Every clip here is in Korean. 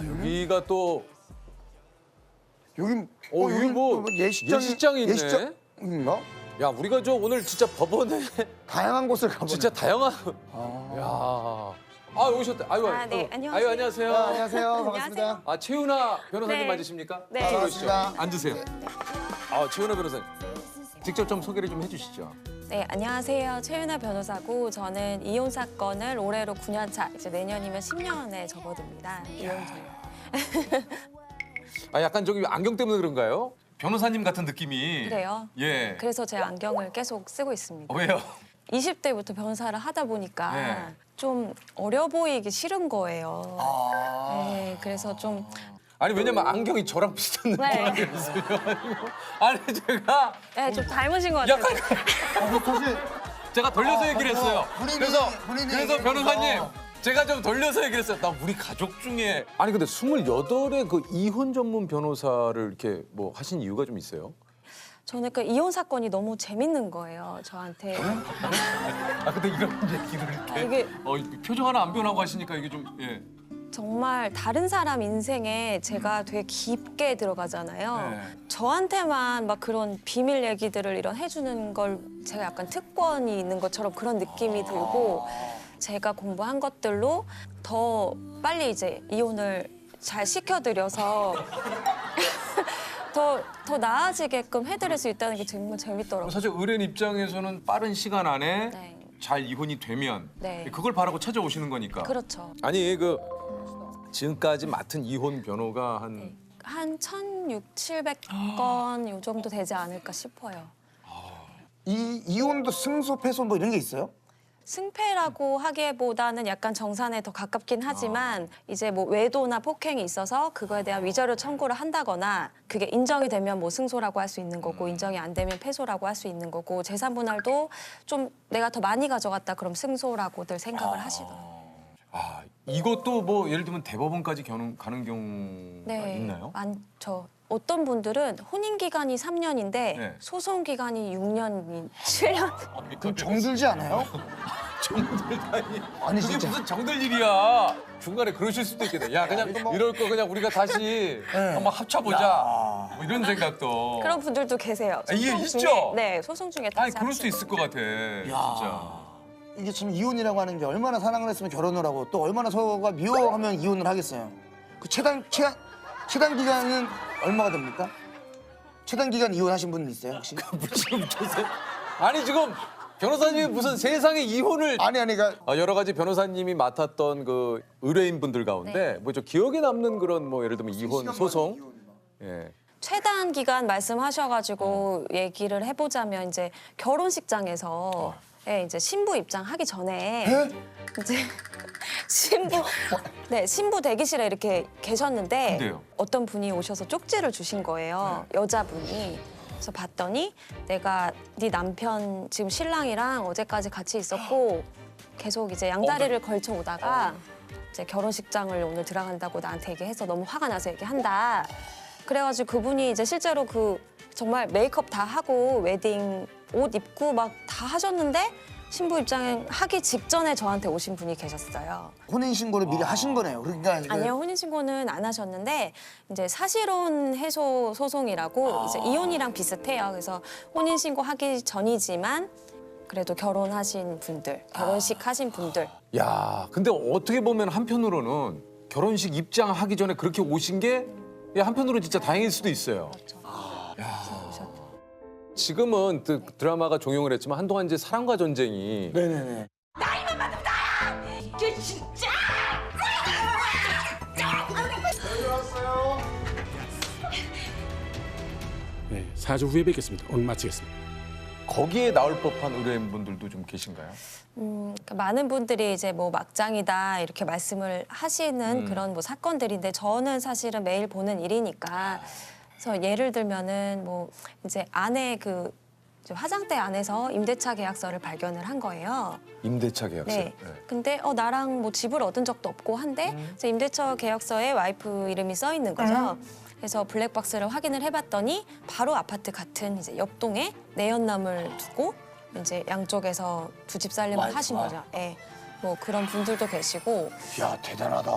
여기가 또 여기 여기 뭐 예식장이 있네. 예식장인가? 야, 우리가 저 오늘 진짜 법원에 다양한 곳을 가보네. 진짜 다양한. 야. 오셨다. 아유, 네, 안녕하세요. 아유, 안녕하세요. 안녕하세요. 반갑습니다. 최윤아 변호사님 네. 맞으십니까? 네. 이쪽으로 오시죠. 반갑습니다. 앉으세요. 최윤아 변호사님. 직접 좀 소개를 좀 해주시죠. 네, 안녕하세요. 최윤아 변호사고 저는 이혼 사건을 올해로 9년 차, 이제 내년이면 10년에 접어듭니다. 이혼전에. 약간 저기 안경 때문에 그런가요? 변호사님 같은 느낌이. 그래요? 예. 그래서 제 안경을 계속 쓰고 있습니다. 왜요? 20대부터 변호사를 하다 보니까 네. 좀 어려 보이기 싫은 거예요. 네, 그래서 좀 아니 왜냐면 안경이 저랑 비슷한 네. 느낌이었어요. 아니 제가 네, 좀 닮으신 것 같아요. 약간 사실 제가 돌려서 얘기를 했어요. 본인이 그래서 변호사님 제가 좀 돌려서 얘기를 했어요. 나 우리 가족 중에 아니 근데 28의 그 이혼 전문 변호사를 이렇게 뭐 하신 이유가 좀 있어요? 저는 그 이혼 사건이 너무 재밌는 거예요, 저한테. 근데 이런 얘기를 이렇게 이게 표정 하나 안 변하고 하시니까 이게 좀 예. 정말 다른 사람 인생에 제가 되게 깊게 들어가잖아요. 네. 저한테만 막 그런 비밀 얘기들을 이런 해주는 걸 제가 약간 특권이 있는 것처럼 그런 느낌이 들고 제가 공부한 것들로 더 빨리 이제 이혼을 잘 시켜드려서 더 나아지게끔 해드릴 수 있다는 게 정말 재밌더라고요. 사실 의뢰인 입장에서는 빠른 시간 안에 네. 잘 이혼이 되면 네. 그걸 바라고 찾아오시는 거니까. 그렇죠. 아니 그 지금까지 맡은 이혼 변호가 한 한 1,600, 700건 이 정도 되지 않을까 싶어요. 이 이혼도 승소, 패소 뭐 이런 게 있어요? 승패라고 하기보다는 약간 정산에 더 가깝긴 하지만 이제 뭐 외도나 폭행이 있어서 그거에 대한 위자료 청구를 한다거나 그게 인정이 되면 뭐 승소라고 할 수 있는 거고 인정이 안 되면 패소라고 할 수 있는 거고 재산 분할도 좀 내가 더 많이 가져갔다 그럼 승소라고들 생각을 하시더라고요. 이것도 뭐 예를 들면 대법원까지 가는 경우가 있나요? 많죠. 어떤 분들은 혼인 기간이 3년인데 네. 소송 기간이 6년, 7년. 그럼 정들지 않아요? 정들다니. 아니 그게 진짜. 무슨 정들 일이야. 중간에 그러실 수도 있겠네. 야 그냥 이럴 거 그냥 우리가 다시 한번 합쳐보자. 뭐 이런 생각도. 그런 분들도 계세요. 이게 소송 있죠? 중에, 네, 소송 중에 다시 아니 그럴 수도 합치고. 있을 것 같아. 진짜. 이게 지금 이혼이라고 하는 게 얼마나 사랑을 했으면 결혼을 하고 또 얼마나 서로가 미워하면 이혼을 하겠어요. 그 최단 기간은 얼마가 됩니까? 최단 기간 이혼하신 분 있어요 혹시? 지금 아니 지금 변호사님이 무슨 세상에 이혼을 아니 그러니까 여러 가지 변호사님이 맡았던 그 의뢰인분들 가운데 뭐 저 기억에 남는 그런 뭐 예를 들면 이혼 소송 예. 최단 기간 말씀하셔가지고 얘기를 해보자면 이제 결혼식장에서 이제 신부 입장하기 전에 이제 신부 대기실에 이렇게 계셨는데 근데요? 어떤 분이 오셔서 쪽지를 주신 거예요. 여자분이. 그래서 봤더니 내가 네 남편 지금 신랑이랑 어제까지 같이 있었고 계속 이제 양다리를 걸쳐 오다가 이제 결혼식장을 오늘 들어간다고 나한테 얘기해서 너무 화가 나서 얘기한다. 그래가지고 그분이 이제 실제로 그 정말 메이크업 다 하고 웨딩 옷 입고 막 다 하셨는데 신부 입장 하기 직전에 저한테 오신 분이 계셨어요. 혼인 신고를 미리 하신 거네요. 그러니까 이게 아니요, 혼인신고는 안 하셨는데 이제 사실혼 해소 소송이라고 이제 이혼이랑 비슷해요. 그래서 혼인신고 하기 전이지만 그래도 결혼하신 분들, 결혼식 하신 분들. 야, 근데 어떻게 보면 한편으로는 결혼식 입장하기 전에 그렇게 오신 게 한편으로 진짜 다행일 수도 있어요. 그렇죠. 오셨죠. 지금은 드라마가 종영을 했지만 한동안 이제 사랑과 전쟁이 네네네. 저 진짜! 네, 4주 후에 뵙겠습니다. 오늘 마치겠습니다. 거기에 나올 법한 의뢰인분들도 좀 계신가요? 그러니까 많은 분들이 이제 뭐 막장이다 이렇게 말씀을 하시는 그런 뭐 사건들인데 저는 사실은 매일 보는 일이니까 그래서 예를 들면은 뭐 이제 안에 그 이제 화장대 안에서 임대차 계약서를 발견을 한 거예요. 임대차 계약서. 네. 근데 나랑 뭐 집을 얻은 적도 없고 한데 이제 임대차 계약서에 와이프 이름이 써 있는 거죠. 그래서 블랙박스를 확인을 해봤더니 바로 아파트 같은 이제 옆동에 내연남을 두고 이제 양쪽에서 두 집 살림을 하신 거죠. 예. 뭐 그런 분들도 계시고 야 대단하다.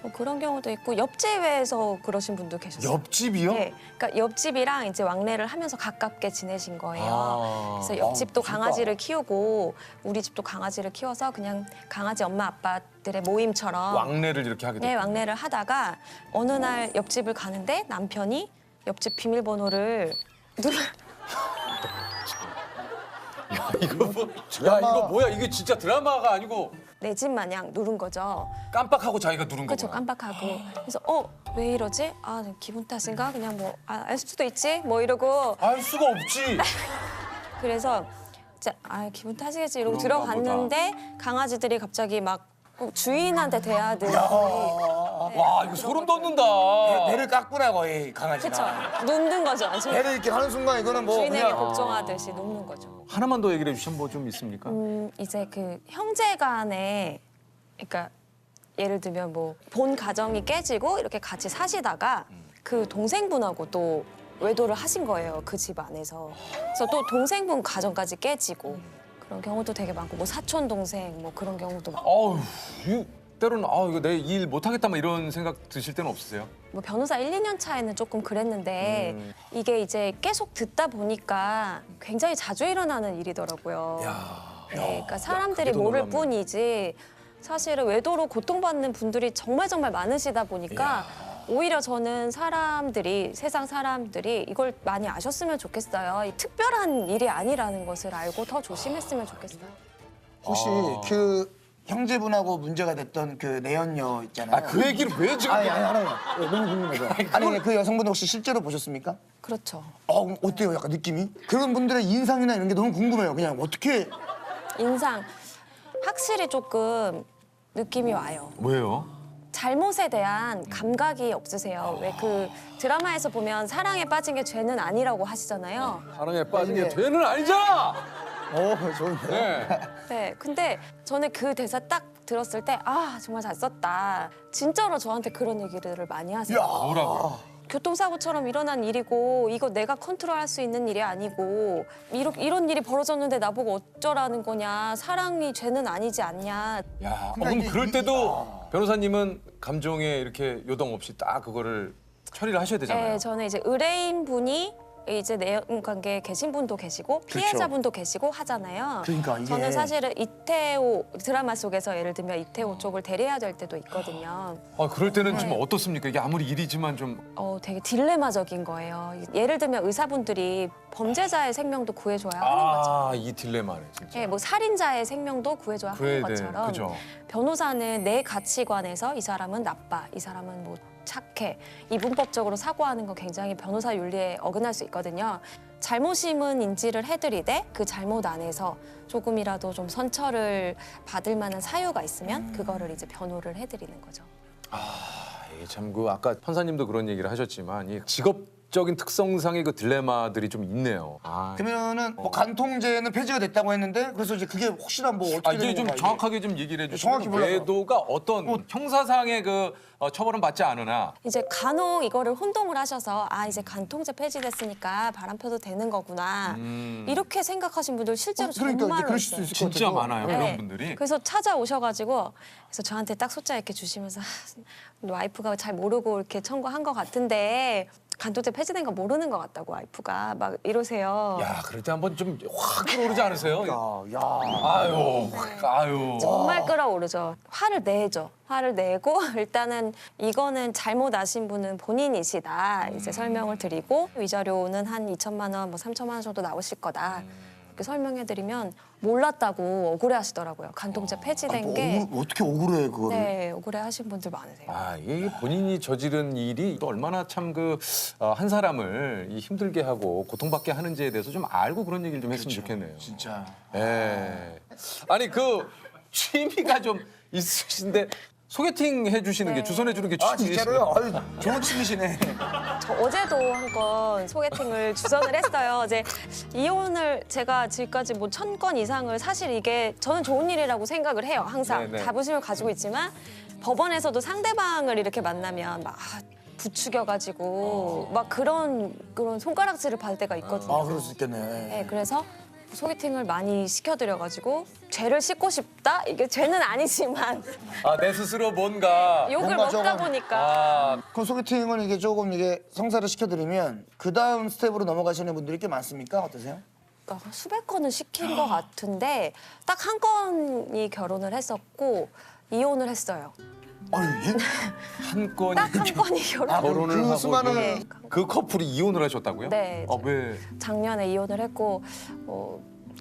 뭐 그런 경우도 있고 옆집에서 그러신 분도 계셨어요. 옆집이요? 네, 그러니까 옆집이랑 이제 왕래를 하면서 가깝게 지내신 거예요. 그래서 옆집도 강아지를 키우고 우리 집도 강아지를 키워서 그냥 강아지 엄마 아빠들의 모임처럼 왕래를 이렇게 하게 네, 됐구나. 왕래를 하다가 어느 날 옆집을 가는데 남편이 옆집 비밀번호를 이거 뭐, 야 이거 뭐야? 이게 진짜 드라마가 아니고 내 집 마냥 누른 거죠. 깜빡하고 자기가 누른 그렇죠, 거구나. 깜빡하고. 그래서 왜 이러지? 아, 기분 탓인가? 그냥 뭐 알 수도 있지? 뭐 이러고 알 수가 없지. 그래서 진짜 기분 탓이겠지 이러고 그런가 들어갔는데 강아지들이 갑자기 막 주인한테 대하듯이 와 이거 소름 돋는다. 배를 깎구나 거의 강아지가. 그렇죠. 눕는 거죠. 아주 배를 이렇게 하는 순간 이거는 뭐 주인에게 그냥 복종하듯이 눕는 거죠. 하나만 더 얘기를 해주시면 뭐 좀 있습니까? 이제 그 형제간에 그러니까 예를 들면 뭐 본 가정이 깨지고 이렇게 같이 사시다가 그 동생분하고 또 외도를 하신 거예요. 그 집 안에서. 그래서 또 동생분 가정까지 깨지고 그런 경우도 되게 많고 뭐 사촌 동생 뭐 그런 경우도 많고. 어우, 이 때로는 이거 내 일 못하겠다 막 이런 생각 드실 때는 없으세요? 뭐 변호사 1, 2년 차에는 조금 그랬는데 이게 이제 계속 듣다 보니까 굉장히 자주 일어나는 일이더라고요. 네, 그러니까 사람들이 그게 더 모를 놀랍네. 뿐이지 사실은 외도로 고통받는 분들이 정말 많으시다 보니까 오히려 저는 세상 사람들이 이걸 많이 아셨으면 좋겠어요. 이 특별한 일이 아니라는 것을 알고 더 조심했으면 좋겠어요. 혹시 그 형제분하고 문제가 됐던 그 내연녀 있잖아요. 그 얘기를 왜 지금? 아니 하나만. 너무 궁금해서. 아니 그 여성분 혹시 실제로 보셨습니까? 그렇죠. 그럼 어때요? 약간 느낌이? 그런 분들의 인상이나 이런 게 너무 궁금해요. 그냥 어떻게 인상 확실히 조금 느낌이 와요. 왜요? 잘못에 대한 감각이 없으세요. 왜 그 드라마에서 보면 사랑에 빠진 게 죄는 아니라고 하시잖아요. 사랑에 빠진 게 이게- 죄는 아니잖아. 좋은데. 네. 네, 근데 저는 그 대사 딱 들었을 때 정말 잘 썼다. 진짜로 저한테 그런 얘기를 많이 하세요. 뭐라고요? 교통사고처럼 일어난 일이고 이거 내가 컨트롤할 수 있는 일이 아니고 이런 일이 벌어졌는데 나보고 어쩌라는 거냐. 사랑이 죄는 아니지 않냐. 야, 그러니까 그럼 이게 그럴 때도 변호사님은 감정에 이렇게 요동 없이 딱 그거를 처리를 하셔야 되잖아요. 네, 저는 이제 의뢰인 분이 이제 내연 관계에 계신 분도 계시고 피해자분도 계시고 하잖아요. 그러니까 이게- 저는 사실은 이태호 드라마 속에서 예를 들면 이태호 쪽을 대리해야 될 때도 있거든요. 그럴 때는 좀 네. 어떻습니까? 이게 아무리 일이지만 좀 되게 딜레마적인 거예요. 예를 들면 의사분들이 범죄자의 생명도 구해줘야 하는 거죠. 이 딜레마네 진짜. 예, 뭐 살인자의 생명도 구해줘야 그래야 하는 돼, 것처럼 그죠? 변호사는 내 가치관에서 이 사람은 나빠, 이 사람은 뭐 착해, 이분법적으로 사고하는 거 굉장히 변호사 윤리에 어긋날 수 있거든요. 잘못임은 인지를 해드리되 그 잘못 안에서 조금이라도 좀 선처를 받을 만한 사유가 있으면 그거를 이제 변호를 해드리는 거죠. 이게 참 그 아까 판사님도 그런 얘기를 하셨지만 이 직업적인 특성상의 그 딜레마들이 좀 있네요. 그러면은 뭐 간통죄는 폐지가 됐다고 했는데 그래서 이제 그게 혹시나 뭐 어떻게 이제 되는 좀 건가, 이게? 정확하게 좀 얘기를 해주시면 정확히 몰라서. 외도가 어떤 형사상의 그 처벌은 받지 않으나 이제 간혹 이거를 혼동을 하셔서 이제 간통죄 폐지됐으니까 바람 펴도 되는 거구나 이렇게 생각하신 분들 실제로 그러니까 이제 정말로 그럴 수도 있어요. 있을 것 진짜 같아서. 많아요 네. 그런 분들이. 그래서 찾아오셔가지고 그래서 저한테 딱 소자 이렇게 주시면서 와이프가 잘 모르고 이렇게 청구한 것 같은데 간통죄 폐지된 거 모르는 것 같다고 와이프가 막 이러세요. 야 그럴 때 한번 좀 확 끌어오르지 않으세요? 야. 아유. 정말 끌어오르죠. 화를 내죠. 화를 내고 일단은 이거는 잘못 아신 분은 본인이시다. 이제 설명을 드리고 위자료는 한 2천만 원, 뭐 3천만 원 정도 나오실 거다. 이렇게 설명해드리면 몰랐다고 억울해하시더라고요. 간통죄 폐지된 게. 어떻게 억울해 그거를? 네, 억울해하신 분들 많으세요. 이게 본인이 저지른 일이 또 얼마나 참 그 한 사람을 이 힘들게 하고 고통받게 하는지에 대해서 좀 알고 그런 얘기를 좀 했으면 좋겠네요. 진짜. 예. 아니 그 취미가 좀 있으신데 소개팅 해주시는 게 주선해 주는 게 취미시죠? 진짜로요? 아유, 좋은 취미시네. 저 어제도 한 건 소개팅을 주선을 했어요. 어제 이혼을 제가 지금까지 뭐 1000건 이상을 사실 이게 저는 좋은 일이라고 생각을 해요. 항상 네네. 자부심을 가지고 있지만 법원에서도 상대방을 이렇게 만나면 막 부추겨가지고 막 그런 손가락질을 받을 때가 있거든요. 그럴 수 있겠네. 네, 그래서 소개팅을 많이 시켜드려가지고 죄를 씻고 싶다? 이게 죄는 아니지만 아, 내 스스로 뭔가. 욕을 뭔가 먹다 조금- 보니까 아, 그럼 소개팅을 이게 조금 이게 성사를 시켜드리면 그 다음 스텝으로 넘어가시는 분들이 꽤 많습니까? 어떠세요? 그러니까 수백 건은 시킨 것 같은데 딱 한 건이 결혼을 했었고 이혼을 했어요. 아니 예? 한 건이 딱 한 건이 아, 결혼을 그 하고 수많은 네. 그 커플이 이혼을 하셨다고요? 네, 아, 왜? 작년에 이혼을 했고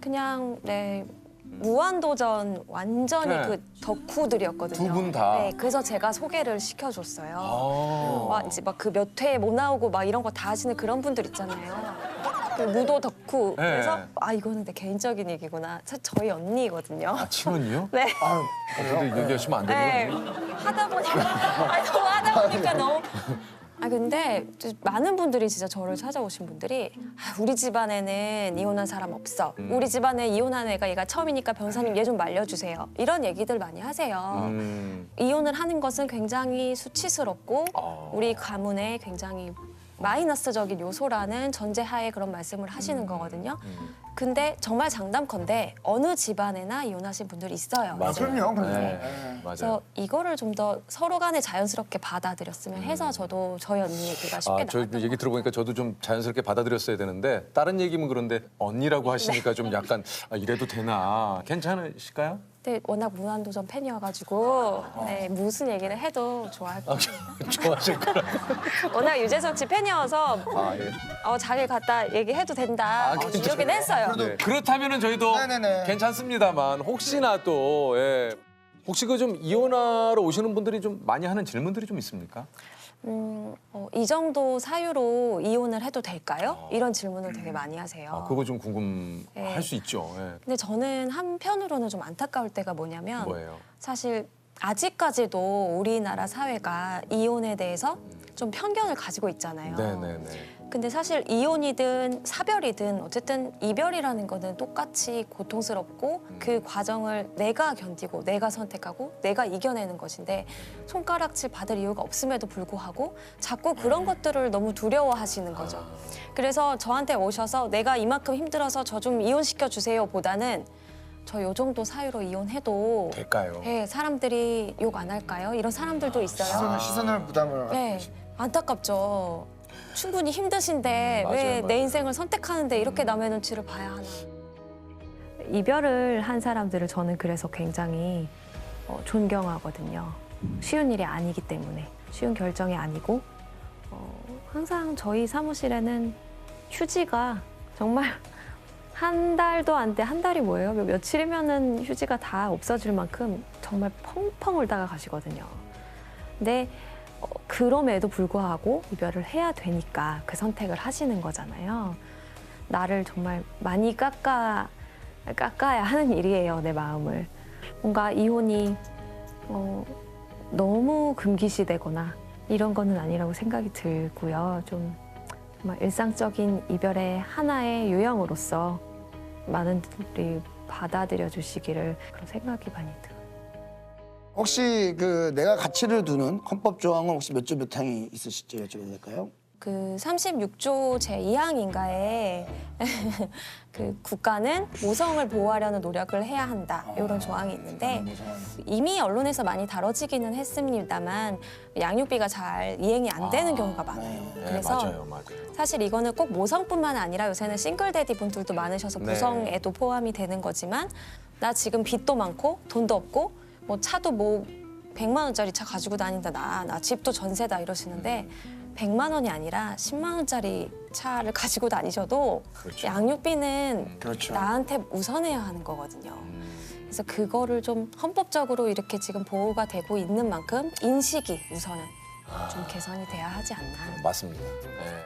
그냥 네 무한도전 완전히 네. 그 덕후들이었거든요. 두 분 다? 네, 그래서 제가 소개를 시켜줬어요. 아. 막 이제 막 그 몇 회 못 나오고 막 이런 거 다 하시는 그런 분들 있잖아요. 그 무도 덕후. 네. 그래서 아 이거는 내 개인적인 얘기구나. 저희 언니거든요. 아, 친언니요? 네. 아유 근데 얘기하시면 안 네. 되거든요. 하다 보니까 아니, 너무 하다 보니까 너무. 아 근데 많은 분들이 진짜 저를 찾아오신 분들이 아, 우리 집안에는 이혼한 사람 없어. 우리 집안에 이혼한 애가 얘가 처음이니까 변호사님 얘 좀 말려주세요. 이런 얘기들 많이 하세요. 이혼을 하는 것은 굉장히 수치스럽고 우리 가문에 굉장히 마이너스적인 요소라는 전제하에 그런 말씀을 하시는 거거든요. 근데 정말 장담컨대 어느 집안에나 이혼하신 분들이 있어요. 맞아요. 그럼요. 그럼요. 네. 네. 그래서 맞아요. 이거를 좀 더 서로 간에 자연스럽게 받아들였으면 해서 저도 저희 언니 얘기가 쉽게 아, 저 나왔던 얘기 들어보니까 저도 좀 자연스럽게 받아들였어야 되는데 다른 얘기면 그런데 언니라고 하시니까 좀 약간 아, 이래도 되나 괜찮으실까요? 근데 워낙 무한도전 팬이어가지고 네, 무슨 얘기를 해도 좋아할 아, 거예요. 좋아하실 거라. 워낙 유재석 씨 팬이어서 아, 예. 자기 갖다 얘기해도 된다 이러긴 했어요. 네. 그렇다면은 저희도 네네네. 괜찮습니다만 혹시나 또 예. 혹시 그 좀 이혼하러 오시는 분들이 좀 많이 하는 질문들이 좀 있습니까? 이 정도 사유로 이혼을 해도 될까요? 이런 질문을 되게 많이 하세요. 아, 그거 좀 궁금할 네. 수 있죠. 예. 근데 저는 한편으로는 좀 안타까울 때가 뭐냐면 뭐예요? 사실 아직까지도 우리나라 사회가 이혼에 대해서 좀 편견을 가지고 있잖아요. 네네네. 근데 사실 이혼이든 사별이든 어쨌든 이별이라는 거는 똑같이 고통스럽고 그 과정을 내가 견디고 내가 선택하고 내가 이겨내는 것인데 손가락질 받을 이유가 없음에도 불구하고 자꾸 그런 것들을 너무 두려워하시는 거죠. 그래서 저한테 오셔서 내가 이만큼 힘들어서 저 좀 이혼시켜 주세요 보다는 저 요 정도 사유로 이혼해도 될까요? 네, 사람들이 욕 안 할까요? 이런 사람들도 있어요. 시선을 부담을 네, 안타깝죠. 충분히 힘드신데 맞아요, 왜 맞아요. 내 인생을 선택하는데 이렇게 남의 눈치를 봐야 하나. 이별을 한 사람들을 저는 그래서 굉장히 존경하거든요. 쉬운 일이 아니기 때문에 쉬운 결정이 아니고 항상 저희 사무실에는 휴지가 정말 한 달도 안 돼. 한 달이 뭐예요? 며칠이면은 휴지가 다 없어질 만큼 정말 펑펑 울다가 가시거든요. 근데 그럼에도 불구하고 이별을 해야 되니까 그 선택을 하시는 거잖아요. 나를 정말 많이 깎아야 하는 일이에요, 내 마음을. 뭔가 이혼이 너무 금기시되거나 이런 거는 아니라고 생각이 들고요. 좀 정말 일상적인 이별의 하나의 유형으로서 많은 분들이 받아들여 주시기를 그런 생각이 많이 들어요. 혹시 그 내가 가치를 두는 헌법 조항은 혹시 몇 조 몇 항이 있으실지 여쭤봐도 될까요? 그 36조 제2항인가에 그 국가는 모성을 보호하려는 노력을 해야 한다 이런 조항이 있는데 이미 언론에서 많이 다뤄지기는 했습니다만 양육비가 잘 이행이 안 되는 경우가 많아요. 네, 그래서 맞아요, 맞아요. 사실 이거는 꼭 모성뿐만 아니라 요새는 싱글데디 분들도 많으셔서 네. 모성에도 포함이 되는 거지만 나 지금 빚도 많고 돈도 없고 뭐 차도 뭐 100만 원짜리 차 가지고 다닌다 나 집도 전세다 이러시는데 100만 원이 아니라 10만 원짜리 차를 가지고 다니셔도 그렇죠. 양육비는 그렇죠. 나한테 우선해야 하는 거거든요. 그래서 그거를 좀 헌법적으로 이렇게 지금 보호가 되고 있는 만큼 인식이 우선은 좀 개선이 돼야 하지 않나. 맞습니다. 네.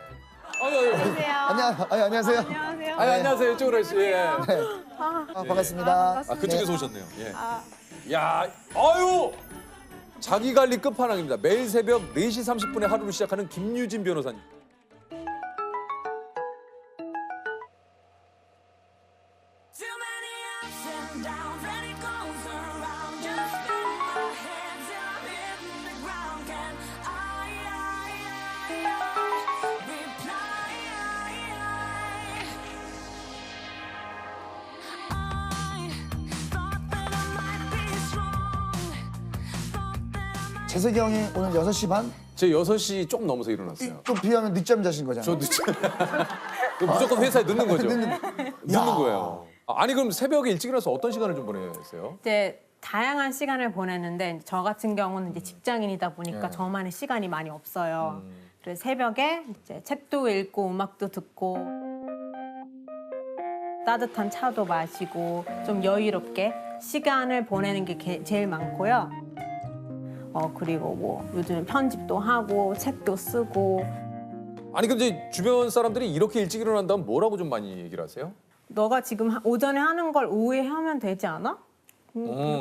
안녕하세요. 아유, 안녕하세요. 이쪽으로 오시. 예. 반갑습니다. 아, 그쪽에서 오셨네요. 예. 야, 아유! 자기 관리 끝판왕입니다. 매일 새벽 4시 30분에 하루를 시작하는 김유진 변호사님. Too many ups and downs, and it goes around. Just spin your head till I'm hitting the ground. Can I reply? 재석이 형이 오늘 6시 반? 제 6시 조금 넘어서 일어났어요. 또 비하면 늦잠 자신 거잖아요. 저 늦죠. 무조건 회사에 늦는 거죠. 늦는 거예요. 아니 그럼 새벽에 일찍 일어나서 어떤 시간을 좀 보내세요? 이제 다양한 시간을 보내는데 저 같은 경우는 이제 직장인이다 보니까 네. 저만의 시간이 많이 없어요. 그래서 새벽에 이제 책도 읽고 음악도 듣고 따뜻한 차도 마시고 좀 여유롭게 시간을 보내는 게 제일 많고요. 그리고 뭐 요즘 편집도 하고 책도 쓰고. 아니 근데 주변 사람들이 이렇게 일찍 일어난다면 뭐라고 좀 많이 얘기를 하세요? 너가 지금 오전에 하는 걸 오후에 하면 되지 않아?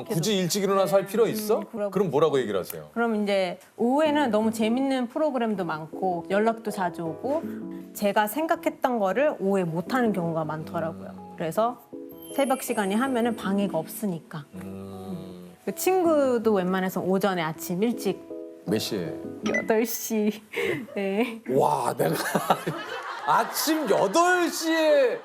굳이 일찍 일어나서 할 필요 있어? 그러고 그럼 뭐라고 얘기를 하세요? 그럼 이제 오후에는 너무 재밌는 프로그램도 많고 연락도 자주 오고 제가 생각했던 거를 오후에 못하는 경우가 많더라고요. 그래서 새벽 시간에 하면은 방해가 없으니까. 그 친구도 웬만해서 오전에 아침 일찍 몇 시에? 8시. 네. 와 내가 아침 8시에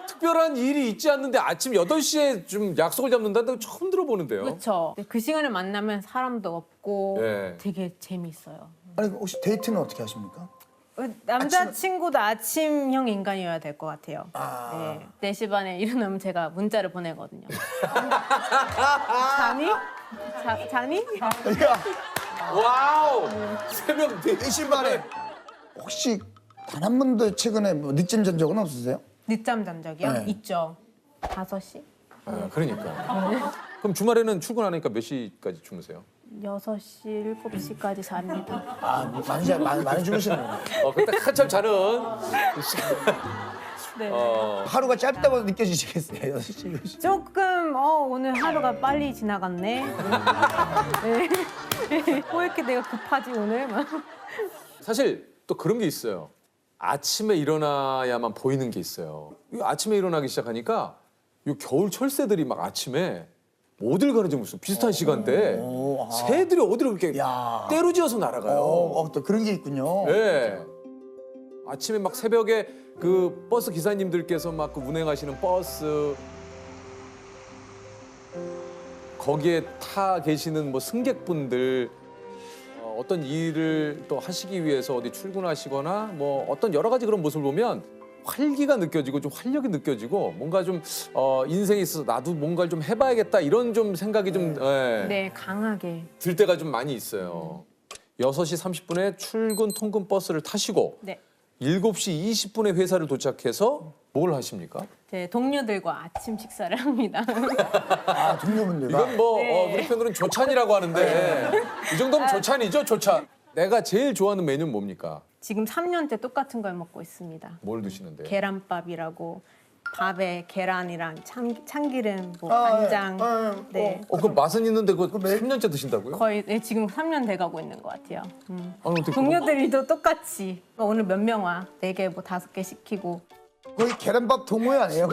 특별한 일이 있지 않는데 아침 8시에 좀 약속을 잡는다는 거 처음 들어보는데요. 그렇죠. 그 시간에 만나면 사람도 없고 네. 되게 재밌어요. 아니 혹시 데이트는 어떻게 하십니까? 남자친구도 아침형 인간이어야 될 것 같아요. 네. 4시 반에 일어나면 제가 문자를 보내거든요. 자니? 자니? 야, 와우! 새벽 4시 반에 혹시 단 한 번도 최근에 뭐 늦잠 잔 적은 없으세요? 늦잠 잔 적이요? 네. 있죠. 5시? 그러니까. 그럼 주말에는 출근 안 하니까 몇 시까지 주무세요? 6시, 7시까지 잡니다. 많이 주무시네요. 그때 한참 자는 네. 하루가 짧다고 느껴지시겠어요? 6시, 7시. 조금 오늘 하루가 빨리 지나갔네. 네. 왜 이렇게 내가 급하지 오늘? 막. 사실 또 그런 게 있어요. 아침에 일어나야만 보이는 게 있어요. 이 아침에 일어나기 시작하니까 이 겨울 철새들이 막 아침에 어딜 가는지 무슨 비슷한 시간대에 새들이 어디로 그렇게 야. 때로지어서 날아가요. 또 그런 게 있군요. 네. 아침에 막 새벽에 그 버스 기사님들께서 막 그 운행하시는 버스 거기에 타 계시는 뭐 승객분들 어떤 일을 또 하시기 위해서 어디 출근하시거나 뭐 어떤 여러 가지 그런 모습을 보면 활기가 느껴지고 좀 활력이 느껴지고 뭔가 좀 인생에 있어서 나도 뭔가를 좀 해봐야겠다 이런 좀 생각이 좀 네, 강하게. 들 때가 좀 많이 있어요. 6시 30분에 출근 통근 버스를 타시고 네. 7시 20분에 회사를 도착해서 뭘 하십니까? 제 동료들과 아침 식사를 합니다. 동료분들과. 이건 뭐 우리 편으로는 조찬이라고 하는데 이 정도면 조찬이죠, 조찬. 내가 제일 좋아하는 메뉴는 뭡니까? 지금 3년째 똑같은 걸 먹고 있습니다. 뭘 드시는데? 계란밥이라고 밥에 계란이랑 참기름, 뭐 간장. 네. 그 맛은 있는데 그거 3년째 드신다고요? 거의 지금 3년 돼가고 있는 것 같아요. 아니, 어떻게 동료들이도 똑같이 오늘 몇 명 와? 4개 뭐 5개 시키고. 거의 계란밥 동호회 아니에요?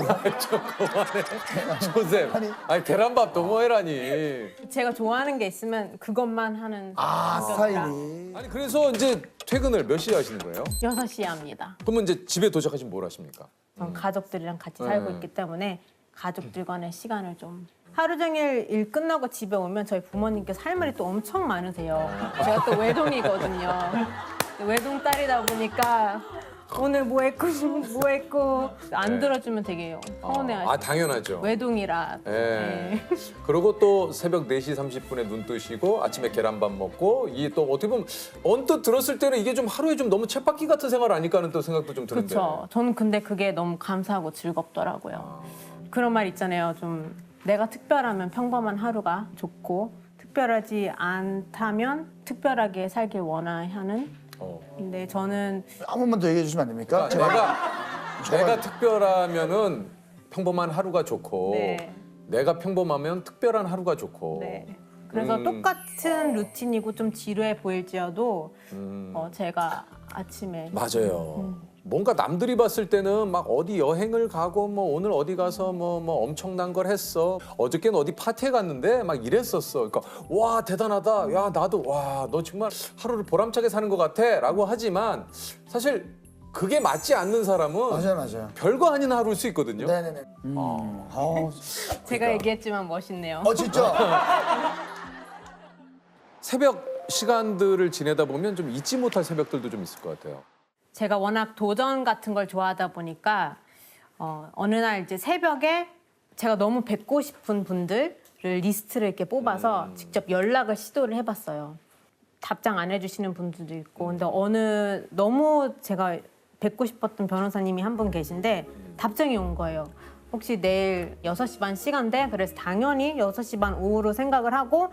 조셉. 아니 계란밥 동호회라니. 제가 좋아하는 게 있으면 그것만 하는 스타일이. 아니 그래서 이제 퇴근을 몇 시에 하시는 거예요? 6시에 합니다. 그러면 이제 집에 도착하시면 뭘 하십니까? 전 가족들이랑 같이 살고 있기 때문에 가족들과의 시간을 좀 하루 종일 일 끝나고 집에 오면 저희 부모님께서 할 말이 또 엄청 많으세요. 제가 또 외동이거든요. 외동 딸이다 보니까 오늘 뭐 했고 안 들어주면 되게 서운해하시고. 당연하죠. 외동이라. 예. 네. 그리고 또 새벽 4시 30분에 눈 뜨시고 아침에 계란밥 먹고 이게 또 어떻게 보면 언뜻 들었을 때는 이게 좀 하루에 좀 너무 쳇바퀴 같은 생활 아닐까 하는 또 생각도 좀 드는데. 그렇죠. 저는 근데 그게 너무 감사하고 즐겁더라고요. 그런 말 있잖아요. 좀 내가 특별하면 평범한 하루가 좋고 특별하지 않다면 특별하게 살길 원하는. 근데 저는 한 번만 더 얘기해 주시면 안 됩니까? 내가 특별하면은 평범한 하루가 좋고 네. 내가 평범하면 특별한 하루가 좋고. 네. 그래서 똑같은 루틴이고 좀 지루해 보일지어도 제가 아침에 맞아요. 뭔가 남들이 봤을 때는 막 어디 여행을 가고 뭐 오늘 어디 가서 뭐 엄청난 걸 했어. 어저께는 어디 파티에 갔는데 막 이랬었어. 그러니까 와 대단하다. 야 나도 와 너 정말 하루를 보람차게 사는 것 같아.라고 하지만 사실 그게 맞지 않는 사람은 맞아요. 별거 아닌 하루일 수 있거든요. 네네네. 제가 얘기했지만 멋있네요. 진짜. 새벽 시간들을 지내다 보면 좀 잊지 못할 새벽들도 좀 있을 것 같아요. 제가 워낙 도전 같은 걸 좋아하다 보니까 어느 날 이제 새벽에 제가 너무 뵙고 싶은 분들을 리스트를 이렇게 뽑아서 직접 연락을 시도를 해봤어요. 답장 안 해주시는 분들도 있고, 근데 너무 제가 뵙고 싶었던 변호사님이 한 분 계신데 답장이 온 거예요. 혹시 내일 6시 반 시간돼? 그래서 당연히 6시 반 오후로 생각을 하고,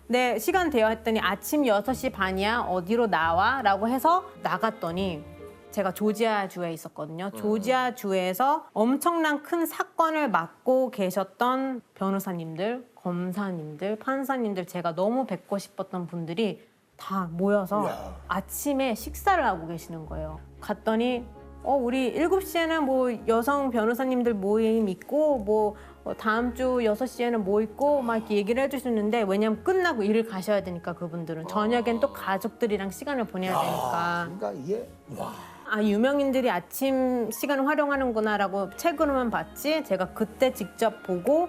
네, 시간 되어 했더니 아침 6시 반이야, 어디로 나와? 라고 해서 나갔더니 제가 조지아주에 있었거든요. 조지아주에서 엄청난 큰 사건을 맡고 계셨던 변호사님들, 검사님들, 판사님들, 제가 너무 뵙고 싶었던 분들이 다 모여서 아침에 식사를 하고 계시는 거예요. 갔더니 우리 7시에는 뭐 여성 변호사님들 모임 있고 뭐 다음 주 6시에는 뭐 있고 막 이렇게 얘기를 해주시는데, 왜냐면 끝나고 일을 가셔야 되니까 그분들은 저녁엔 또 가족들이랑 시간을 보내야 되니까. 그러니까 이게 유명인들이 아침 시간을 활용하는구나라고 책으로만 봤지 제가 그때 직접 보고,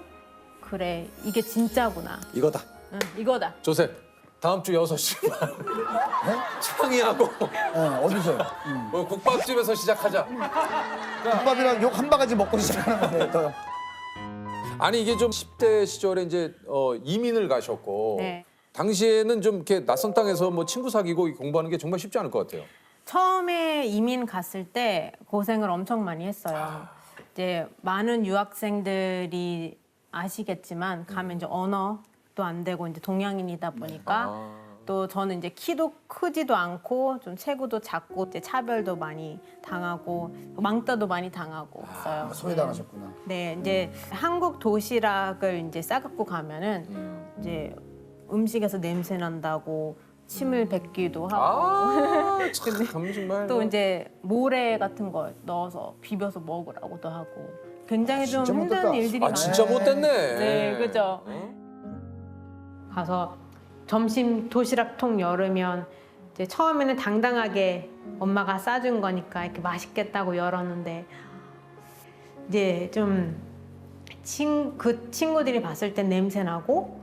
그래 이게 진짜구나. 이거다. 응, 이거다. 조셉, 다음 주 6시 반. 창의하고 어디서요? 국밥집에서 시작하자. 국밥이랑 욕 한 바가지 먹고 시작하는 거네요. 아니 이게 좀 10대 시절에 이제 이민을 가셨고 네. 당시에는 좀 이렇게 낯선 땅에서 뭐 친구 사귀고 공부하는 게 정말 쉽지 않을 것 같아요. 처음에 이민 갔을 때 고생을 엄청 많이 했어요. 이제 많은 유학생들이 아시겠지만 가면 이제 언어도 안 되고 이제 동양인이다 보니까 또 저는 이제 키도 크지도 않고 좀 체구도 작고 이제 차별도 많이 당하고 왕따도 많이 당하고 했어요. 소외당하셨구나. 네, 이제 한국 도시락을 이제 싸갖고 가면은 이제 음식에서 냄새 난다고 침을 뱉기도 하고 참 정말. 또 이제 모래 같은 거 넣어서 비벼서 먹으라고도 하고 굉장히 좀 진짜 힘든 못됐다. 일들이 많아요. 진짜 못됐네. 네, 그죠. 가서 점심 도시락통 열으면 이제 처음에는 당당하게 엄마가 싸준 거니까 이렇게 맛있겠다고 열었는데 이제 좀 그 친구들이 봤을 땐 냄새 나고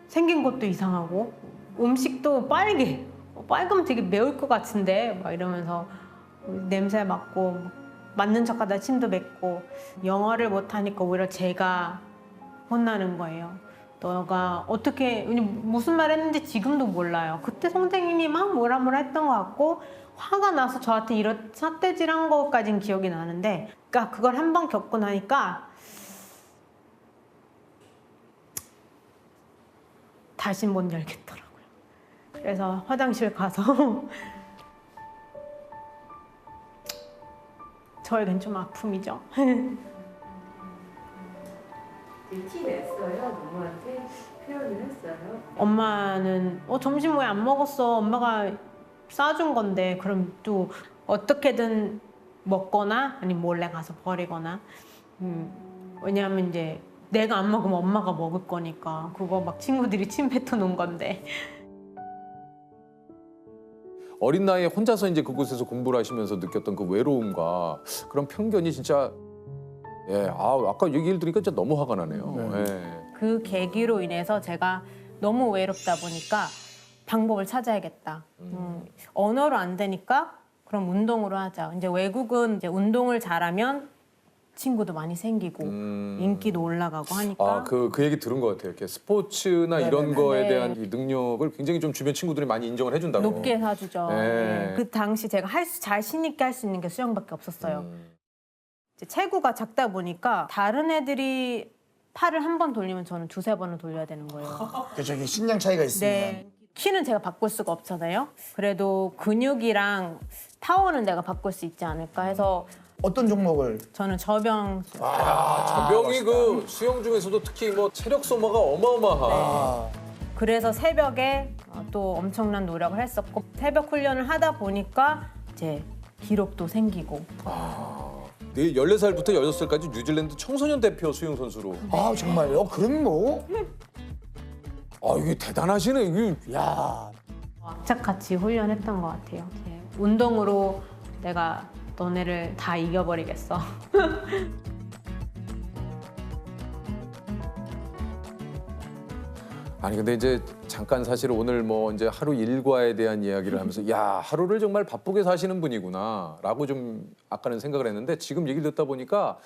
생긴 것도 이상하고 음식도 빨g으면 되게 매울 것 같은데 막 이러면서 냄새 맡고 맞는 척하다 침도 뱉고 영어를 못하니까 오히려 제가 혼나는 거예요. 너가 어떻게 무슨 말 했는지 지금도 몰라요. 그때 선생님이 막 뭐라 했던 것 같고 화가 나서 저한테 이런 삿대질한 것까지는 기억이 나는데, 그러니까 그걸 한 번 겪고 나니까 다시 못 열겠더라고요. 그래서 화장실 가서 저에겐 좀 아픔이죠. 티 냈어요? 누구한테 표현을 했어요? 엄마는 점심 왜 안 먹었어? 엄마가 싸준 건데. 그럼 또 어떻게든 먹거나 아니면 몰래 가서 버리거나. 왜냐하면 이제 내가 안 먹으면 엄마가 먹을 거니까. 그거 막 친구들이 침 뱉어놓은 건데. 어린 나이에 혼자서 이제 그곳에서 공부를 하시면서 느꼈던 그 외로움과 그런 편견이 진짜 아까 얘기를 들으니까 진짜 너무 화가 나네요. 예. 그 계기로 인해서 제가 너무 외롭다 보니까 방법을 찾아야겠다. 언어로 안 되니까 그럼 운동으로 하자. 이제 외국은 이제 운동을 잘하면 친구도 많이 생기고 인기도 올라가고 하니까. 그 얘기 들은 것 같아요. 이렇게 스포츠나 이런 거에 네. 대한 이 능력을 굉장히 좀 주변 친구들이 많이 인정을 해준다고. 높게 사주죠. 네. 네. 그 당시 제가 자신 있게 할 수 있는 게 수영밖에 없었어요. 이제 체구가 작다 보니까 다른 애들이 팔을 한 번 돌리면 저는 2-3번은 돌려야 되는 거예요. 그렇죠. 이게 신장 차이가 있으면. 네. 키는 제가 바꿀 수가 없잖아요. 그래도 근육이랑 파워는 내가 바꿀 수 있지 않을까 해서 어떤 종목을? 저는 저병. 저병이 그 수영 중에서도 특히 뭐 체력 소모가 어마어마한. 그래서 새벽에 또 엄청난 노력을 했었고 새벽 훈련을 하다 보니까 이제 기록도 생기고. 내일 14살부터 16살까지 뉴질랜드 청소년 대표 수영 선수로. 아 정말요? 그럼 뭐? 이게 대단하시네. 이게. 야. 악착같이 훈련했던 것 같아요. 운동으로 내가 너네를 다 이겨버리겠어. 아니 근데 이제 잠깐 사실 오늘 뭐 이제 하루 일과에 대한 이야기를 하면서 야 하루를 정말 바쁘게 사시는 분이구나라고 좀 아까는 생각을 했는데 지금 얘기를 듣다 보니까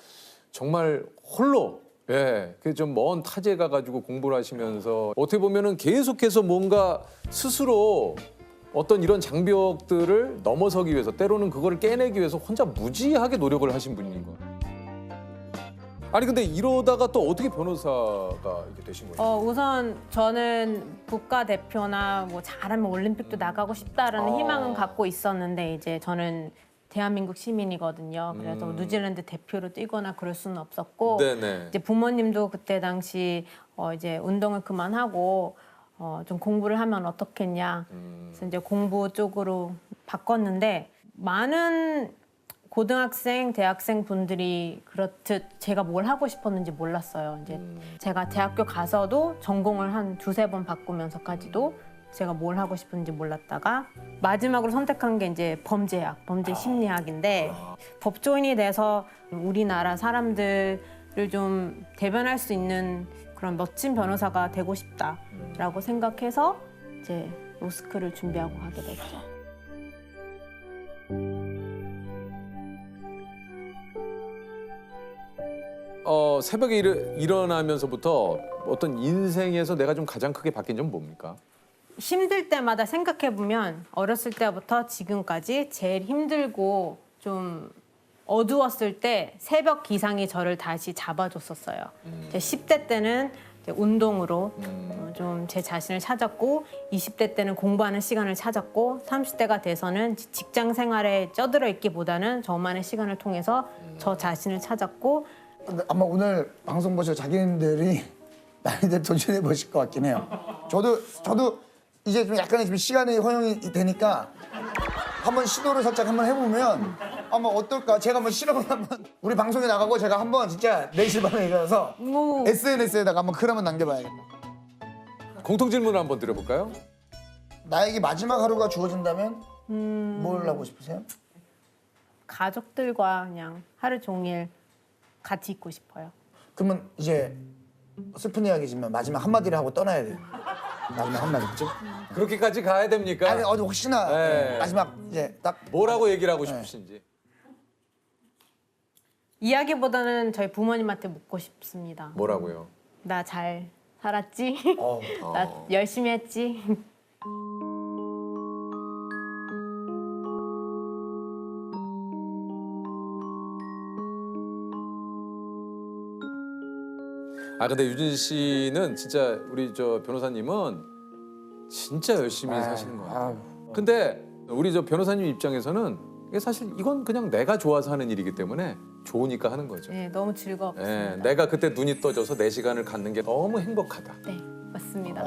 정말 홀로 그 좀 먼 타지에 가가지고 공부를 하시면서 어떻게 보면은 계속해서 뭔가 스스로 어떤 이런 장벽들을 넘어서기 위해서 때로는 그거를 깨내기 위해서 혼자 무지하게 노력을 하신 분인 거예요. 아니 근데 이러다가 또 어떻게 변호사가 이렇게 되신 거예요? 우선 저는 국가대표나 뭐 잘하면 올림픽도 나가고 싶다라는 희망은 갖고 있었는데 이제 저는 대한민국 시민이거든요. 그래서 뉴질랜드 대표로 뛰거나 그럴 수는 없었고 네네. 이제 부모님도 그때 당시 이제 운동을 그만하고 좀 공부를 하면 어떻겠냐. 그래서 이제 공부 쪽으로 바꿨는데 많은 고등학생, 대학생 분들이 그렇듯 제가 뭘 하고 싶었는지 몰랐어요. 이제 제가 대학교 가서도 전공을 한 2-3번 바꾸면서까지도 제가 뭘 하고 싶은지 몰랐다가 마지막으로 선택한 게 이제 범죄학, 범죄 심리학인데 법조인이 돼서 우리나라 사람들을 좀 대변할 수 있는 그런 멋진 변호사가 되고 싶다라고 생각해서 이제 로스쿨을 준비하고 하게 됐죠. 새벽에 일어나면서부터 어떤 인생에서 내가 좀 가장 크게 바뀐 점은 뭡니까? 힘들 때마다 생각해보면 어렸을 때부터 지금까지 제일 힘들고 좀 어두웠을 때 새벽 기상이 저를 다시 잡아줬었어요. 제 10대 때는 이제 운동으로 좀 제 자신을 찾았고 20대 때는 공부하는 시간을 찾았고 30대가 돼서는 직장 생활에 쩌들어 있기보다는 저만의 시간을 통해서 저 자신을 찾았고 근데 아마 오늘 방송 보셔 자기님들이 많이들 도전해 보실 것 같긴 해요. 저도 이제 좀 약간의 지금 시간이 허용이 되니까 한번 시도를 살짝 한번 해보면 아마 어떨까? 제가 한번 실험을 한번 우리 방송에 나가고 제가 한번 진짜 4시 반에 일어나서 SNS에다가 한번 글 한번 남겨봐야겠다. 공통 질문을 한번 드려볼까요? 나에게 마지막 하루가 주어진다면 뭘 하고 싶으세요? 가족들과 그냥 하루 종일 같이 있고 싶어요. 그러면 이제 슬픈 이야기지만 마지막 한마디를 하고 떠나야 돼요. 마지막 한마디 그죠? 그렇게까지 가야 됩니까? 아니 어디 혹시나 네. 마지막 이제 딱 뭐라고 얘기를 하고 싶으신지. 이야기보다는 저희 부모님한테 묻고 싶습니다. 뭐라고요? 나 잘 살았지? 나 열심히 했지? 근데 유진 씨는 진짜 우리 저 변호사님은 진짜 열심히 사시는 것 같아요. 근데 우리 저 변호사님 입장에서는 이게 사실 이건 그냥 내가 좋아서 하는 일이기 때문에 좋으니까 하는 거죠. 네, 너무 즐겁습니다. 내가 그때 눈이 떠져서 내 시간을 갖는 게 너무 행복하다. 네, 맞습니다.